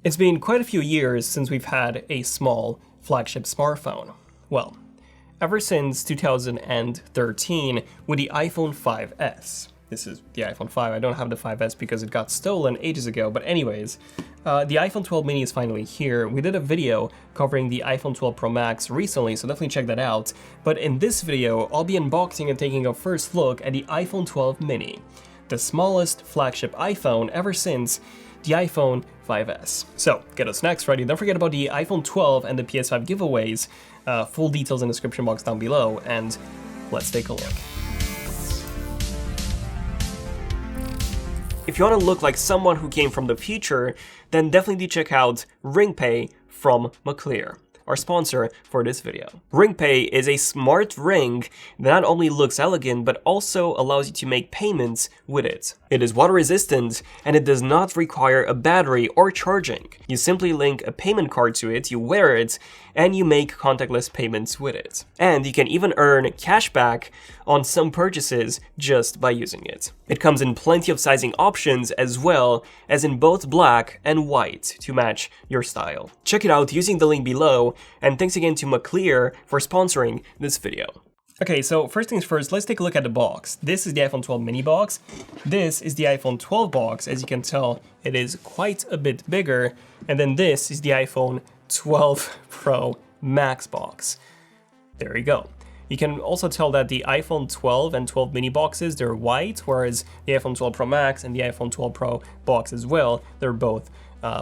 It's been quite a few years since we've had a small flagship smartphone. Well, ever since 2013 with the iPhone 5S. This is the iPhone 5. I don't have the 5S because it got stolen ages ago, but anyways, the iPhone 12 mini is finally here. We did a video covering the iPhone 12 Pro Max recently, so definitely check that out. But in this video, I'll be unboxing and taking a first look at the iPhone 12 mini, the smallest flagship iPhone ever since the iPhone 5S. So, get us snacks ready. Don't forget about the iPhone 12 and the PS5 giveaways. Full details in the description box down below, and let's take a look. If you want to look like someone who came from the future, then definitely do check out RingPay from Maclear, our sponsor for this video. RingPay is a smart ring that not only looks elegant, but also allows you to make payments with it. It is water resistant, and it does not require a battery or charging. You simply link a payment card to it, you wear it, and you make contactless payments with it. And you can even earn cash back on some purchases just by using it. It comes in plenty of sizing options as well as in both black and white to match your style. Check it out using the link below, and thanks again to Maclear for sponsoring this video. Okay, so first things first, let's take a look at the box. This is the iPhone 12 mini box. This is the iPhone 12 box. As you can tell, it is quite a bit bigger. And then this is the iPhone 12 Pro Max box. There you go. You can also tell that the iPhone 12 and 12 mini boxes, they're white, whereas the iPhone 12 Pro Max and the iPhone 12 Pro box as well, they're both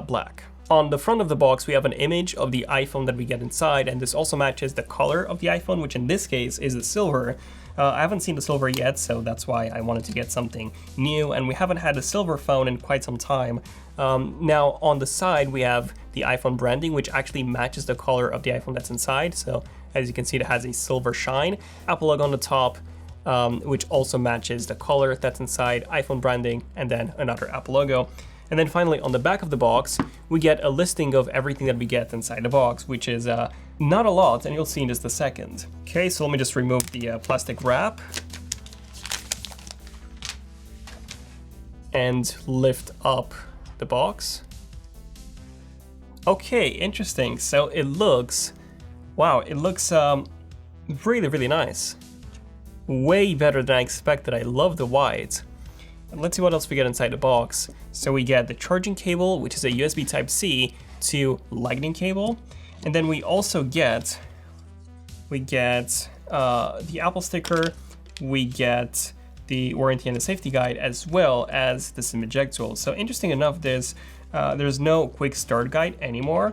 black. On the front of the box, we have an image of the iPhone that we get inside, and this also matches the color of the iPhone, which in this case is a silver. I haven't seen the silver yet, so that's why I wanted to get something new, and we haven't had a silver phone in quite some time. Now, on the side, we have the iPhone branding, which actually matches the color of the iPhone that's inside, so as you can see, it has a silver shine. Apple logo on the top, which also matches the color that's inside, iPhone branding, and then another Apple logo. And then finally, on the back of the box, we get a listing of everything that we get inside the box, which is not a lot, and you'll see in just a second. Okay, so let me just remove the plastic wrap and lift up the box. Okay, interesting. So it looks, wow, it looks really, really nice. Way better than I expected. I love the white. And let's see what else we get inside the box. So we get the charging cable, which is a USB Type-C to Lightning cable. And then we also get, the Apple sticker, we get the warranty and the safety guide, as well as the SIM eject tool. So interesting enough, there's no quick start guide anymore,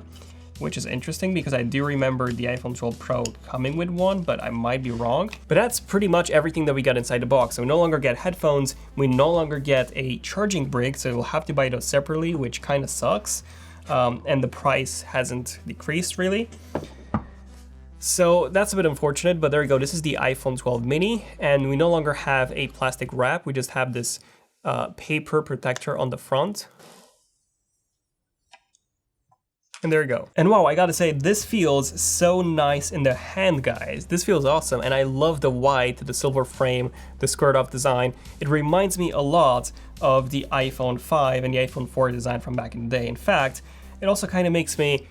which is interesting because I do remember the iPhone 12 Pro coming with one, but I might be wrong. But that's pretty much everything that we got inside the box. So we no longer get headphones, we no longer get a charging brick, so we'll have to buy those separately, which kind of sucks. And the price hasn't decreased really. So that's a bit unfortunate, but there we go. This is the iPhone 12 mini, and we no longer have a plastic wrap. We just have this paper protector on the front. And there you go. And wow, I gotta say, this feels so nice in the hand, guys. This feels awesome, and I love the white, the silver frame, the squared off design. It reminds me a lot of the iPhone 5 and the iPhone 4 design from back in the day. In fact, it also kind of makes me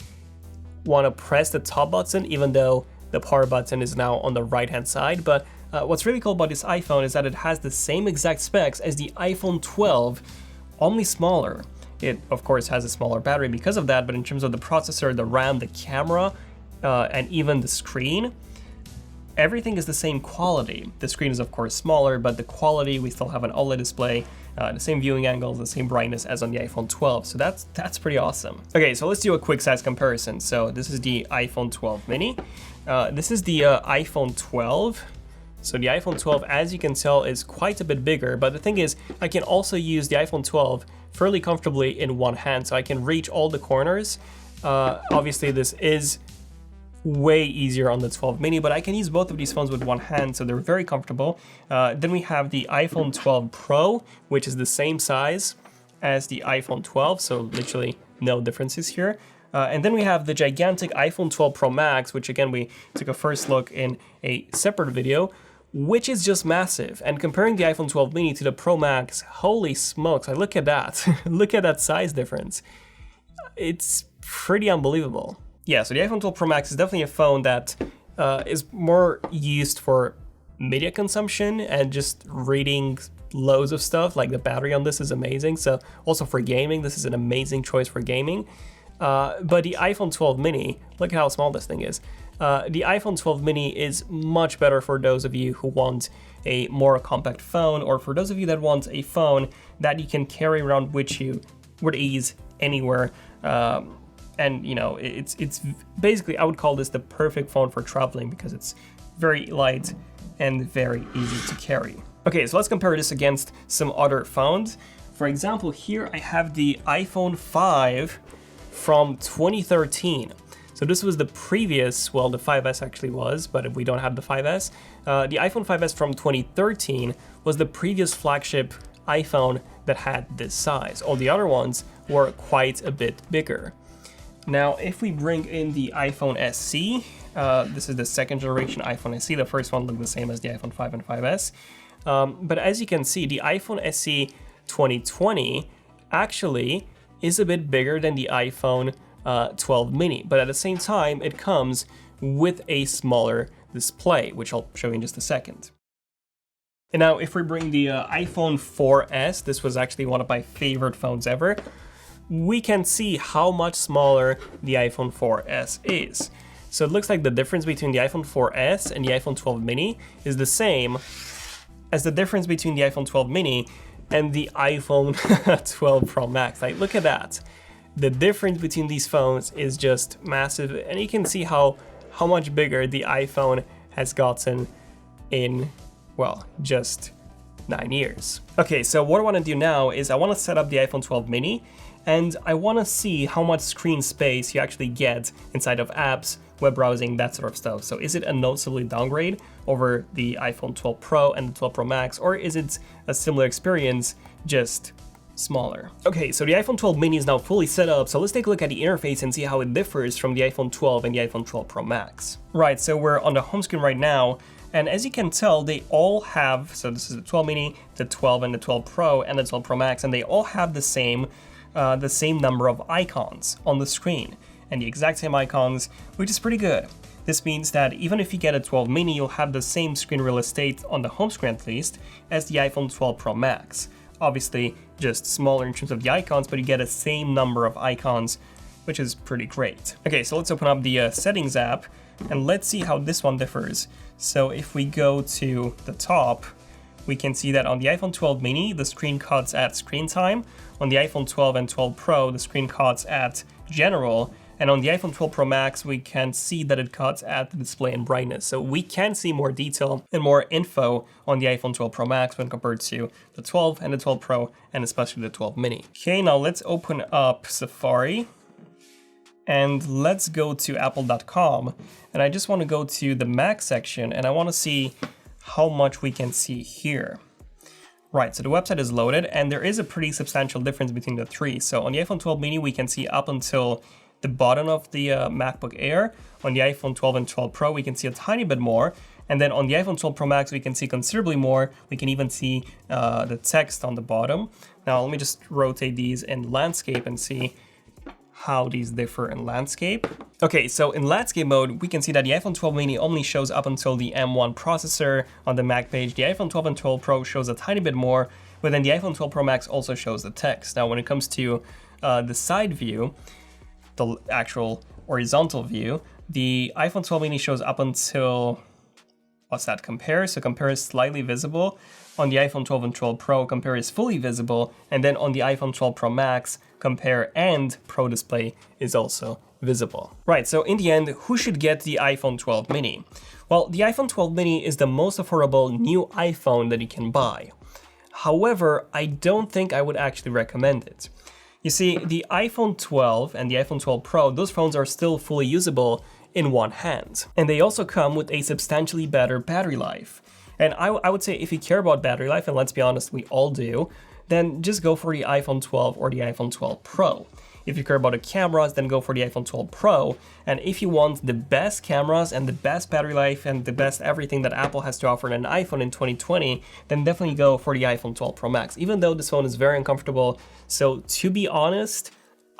want to press the top button, even though the power button is now on the right-hand side. But what's really cool about this iPhone is that it has the same exact specs as the iPhone 12, only smaller. It, of course, has a smaller battery because of that, but in terms of the processor, the RAM, the camera, and even the screen, everything is the same quality. The screen is, of course, smaller, but the quality, we still have an OLED display, the same viewing angles, the same brightness as on the iPhone 12, so that's pretty awesome. Okay, so let's do a quick size comparison. So this is the iPhone 12 mini. This is the iPhone 12. So the iPhone 12, as you can tell, is quite a bit bigger, but the thing is, I can also use the iPhone 12 fairly comfortably in one hand, so I can reach all the corners. Obviously, this is way easier on the 12 mini, but I can use both of these phones with one hand, so they're very comfortable. Then we have the iPhone 12 Pro, which is the same size as the iPhone 12, so literally no differences here. And then we have the gigantic iPhone 12 Pro Max, which again, we took a first look in a separate video, which is just massive. And comparing the iPhone 12 mini to the Pro Max, holy smokes, look at that. Look at that size difference. it's pretty unbelievable. Yeah, so the iPhone 12 Pro Max is definitely a phone that is more used for media consumption and just reading loads of stuff. Like the battery on this is amazing. So also for gaming, this is an amazing choice for gaming. But the iPhone 12 mini, look at how small this thing is. The iPhone 12 mini is much better for those of you who want a more compact phone, or for those of you that want a phone that you can carry around with you with ease anywhere. And you know, it's basically, I would call this the perfect phone for traveling because it's very light and very easy to carry. Okay, so let's compare this against some other phones. For example, here I have the iPhone 5 from 2013. So this was the previous, well, the 5S actually was, but we don't have the 5S. The iPhone 5S from 2013 was the previous flagship iPhone that had this size. All the other ones were quite a bit bigger. Now, if we bring in the iPhone SE, this is the second generation iPhone SE. The first one looked the same as the iPhone 5 and 5S. But as you can see, the iPhone SE 2020 actually is a bit bigger than the iPhone 12 mini, but at the same time, it comes with a smaller display, which I'll show you in just a second. And now, if we bring the iPhone 4S, this was actually one of my favorite phones ever, we can see how much smaller the iPhone 4S is. So it looks like the difference between the iPhone 4S and the iPhone 12 mini is the same as the difference between the iPhone 12 mini and the iPhone 12 Pro Max. Like, look at that. The difference between these phones is just massive, and you can see how much bigger the iPhone has gotten in, well, just 9 years. Okay, so what I want to do now is I want to set up the iPhone 12 mini, and I want to see how much screen space you actually get inside of apps, web browsing, that sort of stuff. So is it a noticeably downgrade over the iPhone 12 Pro and the 12 Pro Max, or is it a similar experience, just smaller? Okay, so the iPhone 12 mini is now fully set up, so let's take a look at the interface and see how it differs from the iPhone 12 and the iPhone 12 Pro Max. Right, so we're on the home screen right now, and as you can tell, they all have, so this is the 12 mini, the 12 and the 12 Pro and the 12 Pro Max, and they all have the same number of icons on the screen, and the exact same icons, which is pretty good. This means that even if you get a 12 mini, you'll have the same screen real estate on the home screen at least as the iPhone 12 Pro Max. Obviously, just smaller in terms of the icons, but you get the same number of icons, which is pretty great. Okay, so let's open up the settings app and let's see how this one differs. So if we go to the top, we can see that on the iPhone 12 mini, the screen cuts at screen time. On the iPhone 12 and 12 Pro, the screen cuts at general. And on the iPhone 12 Pro Max, we can see that it cuts at the display and brightness. So we can see more detail and more info on the iPhone 12 Pro Max when compared to the 12 and the 12 Pro, and especially the 12 mini. Okay, now let's open up Safari and let's go to apple.com. And I just want to go to the Mac section and I want to see how much we can see here. Right, so the website is loaded and there is a pretty substantial difference between the three. So on the iPhone 12 mini, we can see up until the bottom of the MacBook Air. On the iPhone 12 and 12 Pro, we can see a tiny bit more. And then on the iPhone 12 Pro Max, we can see considerably more. We can even see the text on the bottom. Now, let me just rotate these in landscape and see how these differ in landscape. Okay, so in landscape mode, we can see that the iPhone 12 mini only shows up until the M1 processor on the Mac page. The iPhone 12 and 12 Pro shows a tiny bit more, but then the iPhone 12 Pro Max also shows the text. Now, when it comes to the side view, the actual horizontal view, the iPhone 12 mini shows up until, what's that, compare? So compare is slightly visible. On the iPhone 12 and 12 Pro, compare is fully visible. And then on the iPhone 12 Pro Max, compare and Pro Display is also visible. Right, so in the end, who should get the iPhone 12 mini? Well, the iPhone 12 mini is the most affordable new iPhone that you can buy. However, I don't think I would actually recommend it. You see, the iPhone 12 and the iPhone 12 Pro, those phones are still fully usable in one hand. And they also come with a substantially better battery life. And I would say if you care about battery life, and let's be honest, we all do, then just go for the iPhone 12 or the iPhone 12 Pro. If you care about the cameras, then go for the iPhone 12 Pro. And if you want the best cameras and the best battery life and the best everything that Apple has to offer in an iPhone in 2020, then definitely go for the iPhone 12 Pro Max, even though this phone is very uncomfortable. So to be honest,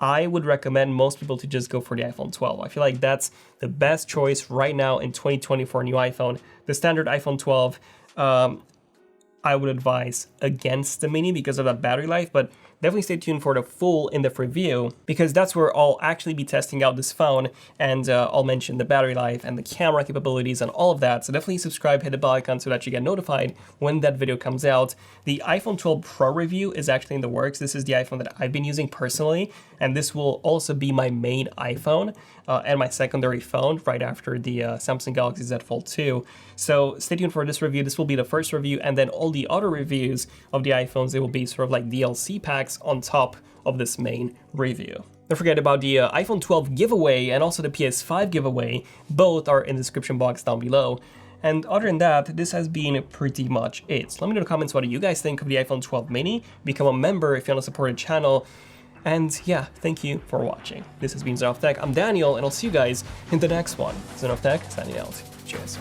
I would recommend most people to just go for the iPhone 12. I feel like that's the best choice right now in 2020 for a new iPhone. The standard iPhone 12, I would advise against the mini because of that battery life, but definitely stay tuned for the full in-depth review, because that's where I'll actually be testing out this phone, and I'll mention the battery life and the camera capabilities and all of that. So definitely subscribe, hit the bell icon so that you get notified when that video comes out. The iPhone 12 Pro review is actually in the works. This is the iPhone that I've been using personally, and this will also be my main iPhone and my secondary phone right after the Samsung Galaxy Z Fold 2. So stay tuned for this review. This will be the first review, and then all the other reviews of the iPhones, they will be sort of like DLC packs on top of this main review. Don't forget about the iPhone 12 giveaway and also the PS5 giveaway. Both are in the description box down below. And other than that, this has been pretty much it. So let me know in the comments what do you guys think of the iPhone 12 mini. Become a member if you want to support the channel. And yeah, thank you for watching. This has been ZONEofTECH. I'm Daniel, and I'll see you guys in the next one. ZONEofTECH, signing out. Cheers.